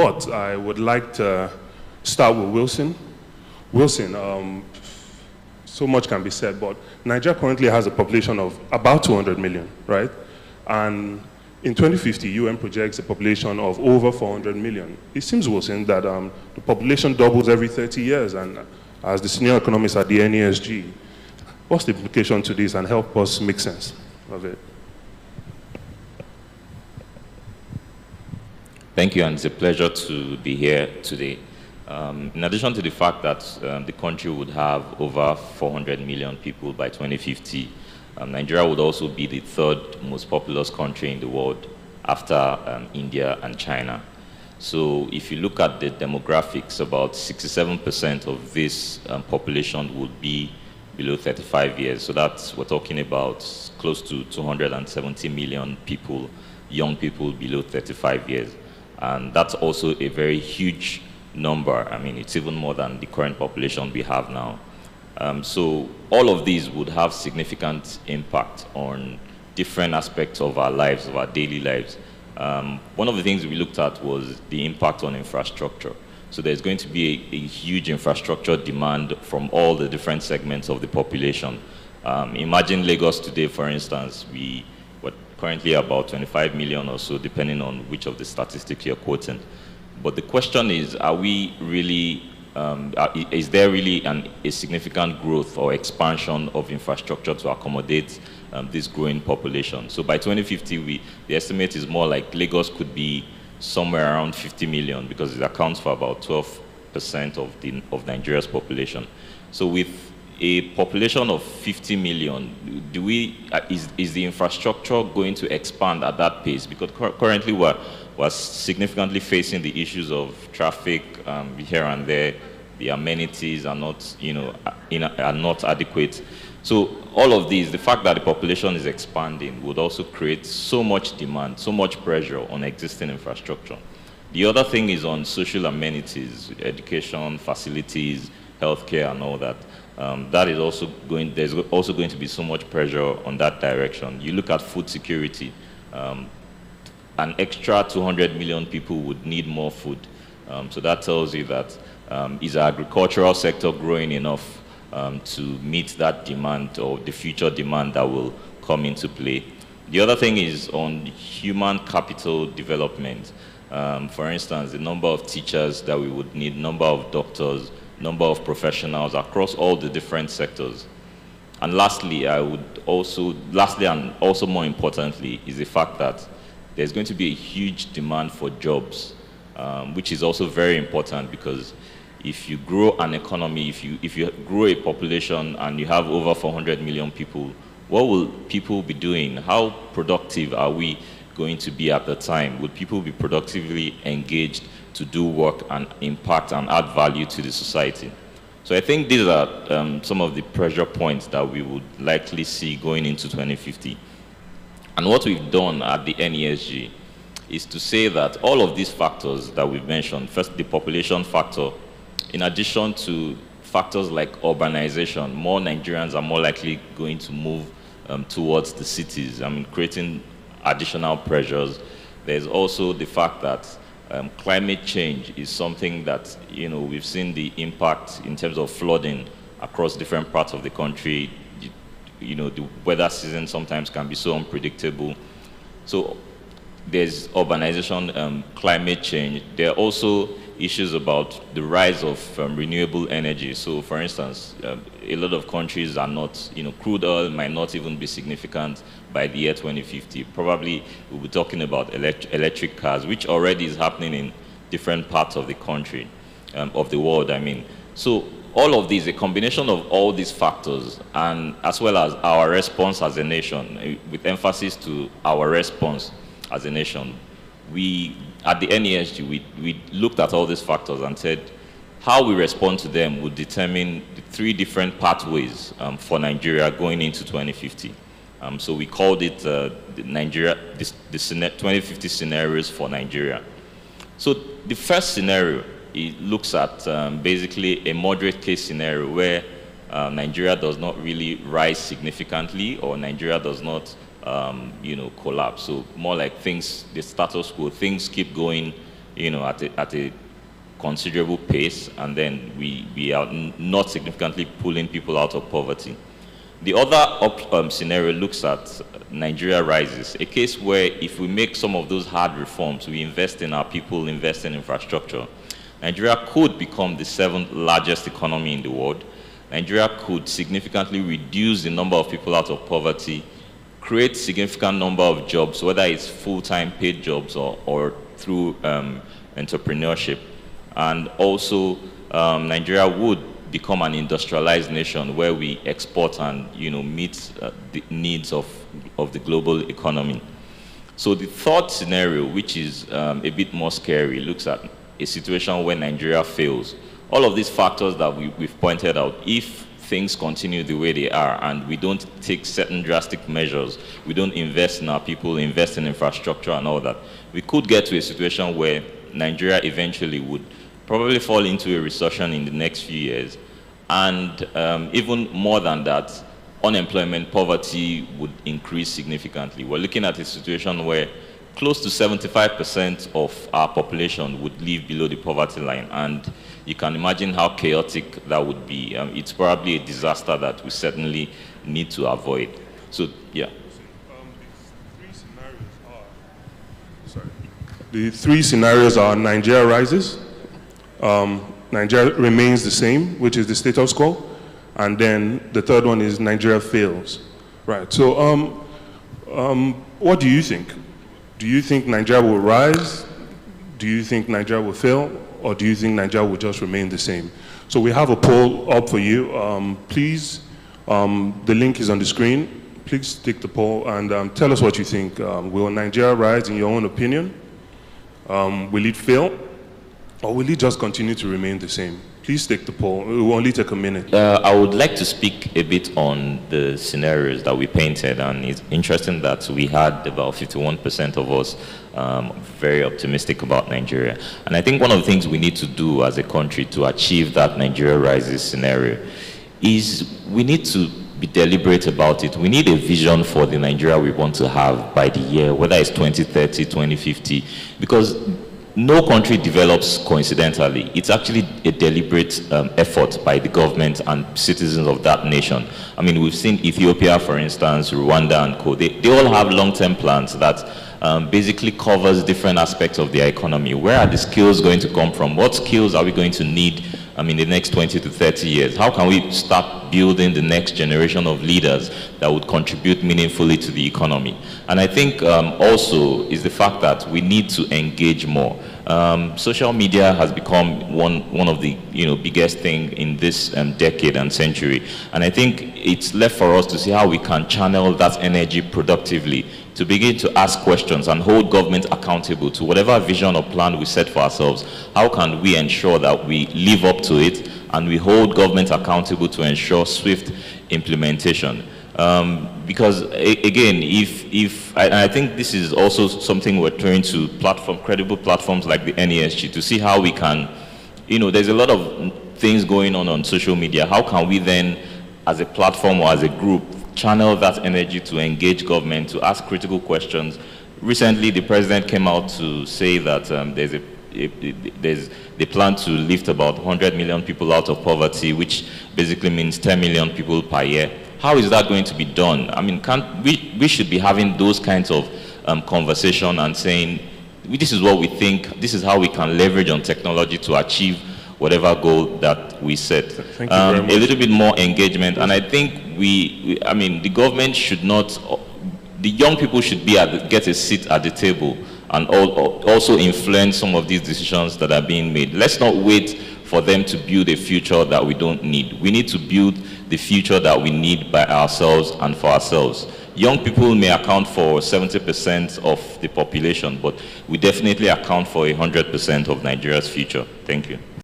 But I would like to start with Wilson. Wilson, so much can be said, but Nigeria currently has a population of about 200 million, right? And in 2050, UN projects a population of over 400 million. It seems, Wilson, that the population doubles every 30 years, and as the senior economist at the NESG, what's the implication to this, and help us make sense of it? Thank you, and it's a pleasure to be here today. In addition to the fact that the country would have over 400 million people by 2050, Nigeria would also be the third most populous country in the world after India and China. So if you look at the demographics, about 67% of this population would be below 35 years. So that's, we're talking about close to 270 million people, young people below 35 years. And that's also a very huge number. I mean, it's even more than the current population we have now. So all of these would have significant impact on different aspects of our lives, of our daily lives. One of the things we looked at was the impact on infrastructure. So there's going to be a huge infrastructure demand from all the different segments of the population. Imagine Lagos today, for instance, we're currently about 25 million or so, depending on which of the statistics you're quoting. But the question is, are we really, is there really a significant growth or expansion of infrastructure to accommodate this growing population? So by 2050, the estimate is more like Lagos could be somewhere around 50 million, because it accounts for about 12% of Nigeria's population. So with a population of 50 million, is the infrastructure going to expand at that pace? Because currently we're significantly facing the issues of traffic here and there. The amenities are not, are not adequate. So all of these, the fact that the population is expanding would also create so much demand, so much pressure on existing infrastructure. The other thing is on social amenities, education, facilities, healthcare, and all that. That is also there's also going to be so much pressure on that direction. You look at food security, an extra 200 million people would need more food. So that tells you that is the agricultural sector growing enough to meet that demand, or the future demand that will come into play. The other thing is on human capital development. For instance, the number of teachers that we would need, number of doctors, number of professionals across all the different sectors. And lastly, and also more importantly, is the fact that there's going to be a huge demand for jobs, which is also very important, because if you grow an economy, if you grow a population and you have over 400 million people, what will people be doing? How productive are we going to be at the time? Would people be productively engaged to do work and impact and add value to the society? So I think these are some of the pressure points that we would likely see going into 2050. And what we've done at the NESG is to say that all of these factors that we've mentioned, first the population factor, in addition to factors like urbanization, more Nigerians are more likely going to move towards the cities, creating additional pressures. There's also the fact that climate change is something that, we've seen the impact in terms of flooding across different parts of the country. The weather season sometimes can be so unpredictable. So there's urbanization, climate change. There are also issues about the rise of renewable energy. So for instance, a lot of countries are not, crude oil might not even be significant by the year 2050. Probably we'll be talking about electric cars, which already is happening in different parts of the country, of the world, So all of these, a combination of all these factors, and as well as our response as a nation, with emphasis to our response as a nation, at the NESG, we looked at all these factors and said how we respond to them would determine the three different pathways for Nigeria going into 2050. So we called it the 2050 scenarios for Nigeria. So the first scenario, it looks at basically a moderate case scenario where Nigeria does not really rise significantly, or Nigeria does not collapse. So more like things, the status quo, things keep going, at a considerable pace, and then we are not significantly pulling people out of poverty. The other scenario looks at Nigeria rises, a case where if we make some of those hard reforms, we invest in our people, invest in infrastructure, Nigeria could become the 7th largest economy in the world. Nigeria could significantly reduce the number of people out of poverty, create significant number of jobs, whether it's full-time paid jobs or through entrepreneurship. And also, Nigeria would become an industrialized nation where we export and meet the needs of the global economy. So the third scenario, which is a bit more scary, looks at a situation where Nigeria fails. All of these factors that we've pointed out, if things continue the way they are and we don't take certain drastic measures, we don't invest in our people, invest in infrastructure and all that, we could get to a situation where Nigeria eventually would probably fall into a recession in the next few years. And even more than that, unemployment, poverty would increase significantly. We're looking at a situation where close to 75% of our population would live below the poverty line. And you can imagine how chaotic that would be. It's probably a disaster that we certainly need to avoid. So, yeah. The three scenarios are Nigeria rises, Nigeria remains the same, which is the status quo, and then the third one is Nigeria fails. Right, so what do you think? Do you think Nigeria will rise? Do you think Nigeria will fail? Or do you think Nigeria will just remain the same? So we have a poll up for you. Please, the link is on the screen. Please take the poll and tell us what you think. Will Nigeria rise in your own opinion? Will it fail? Or will it just continue to remain the same? Please take the poll. It will only take a minute. I would like to speak a bit on the scenarios that we painted, and it's interesting that we had about 51% of us very optimistic about Nigeria. And I think one of the things we need to do as a country to achieve that Nigeria rises scenario is we need to be deliberate about it. We need a vision for the Nigeria we want to have by the year, whether it's 2030, 2050, because no country develops coincidentally. It's actually a deliberate effort by the government and citizens of that nation. I mean, we've seen Ethiopia, for instance, Rwanda and co. They all have long-term plans that basically covers different aspects of their economy. Where are the skills going to come from? What skills are we going to need in the next 20 to 30 years? How can we start building the next generation of leaders that would contribute meaningfully to the economy? And I think also is the fact that we need to engage more. Social media has become one of the biggest thing in this decade and century. And I think it's left for us to see how we can channel that energy productively to begin to ask questions and hold government accountable to whatever vision or plan we set for ourselves. How can we ensure that we live up to it and we hold government accountable to ensure swift implementation? Because again, I think this is also something we're trying to credible platforms like the NESG to see how we can, there's a lot of things going on social media. How can we then, as a platform or as a group, channel that energy to engage government, to ask critical questions? Recently, the president came out to say that they plan to lift about 100 million people out of poverty, which basically means 10 million people per year. How is that going to be done? I mean, we should be having those kinds of conversation and saying, this is what we think, this is how we can leverage on technology to achieve whatever goal that we set. Thank you very much. A little bit more engagement, and I think the government should not, the young people should get a seat at the table and also influence some of these decisions that are being made. Let's not wait for them to build a future that we don't need. We need to build the future that we need by ourselves and for ourselves. Young people may account for 70% of the population, but we definitely account for 100% of Nigeria's future. Thank you.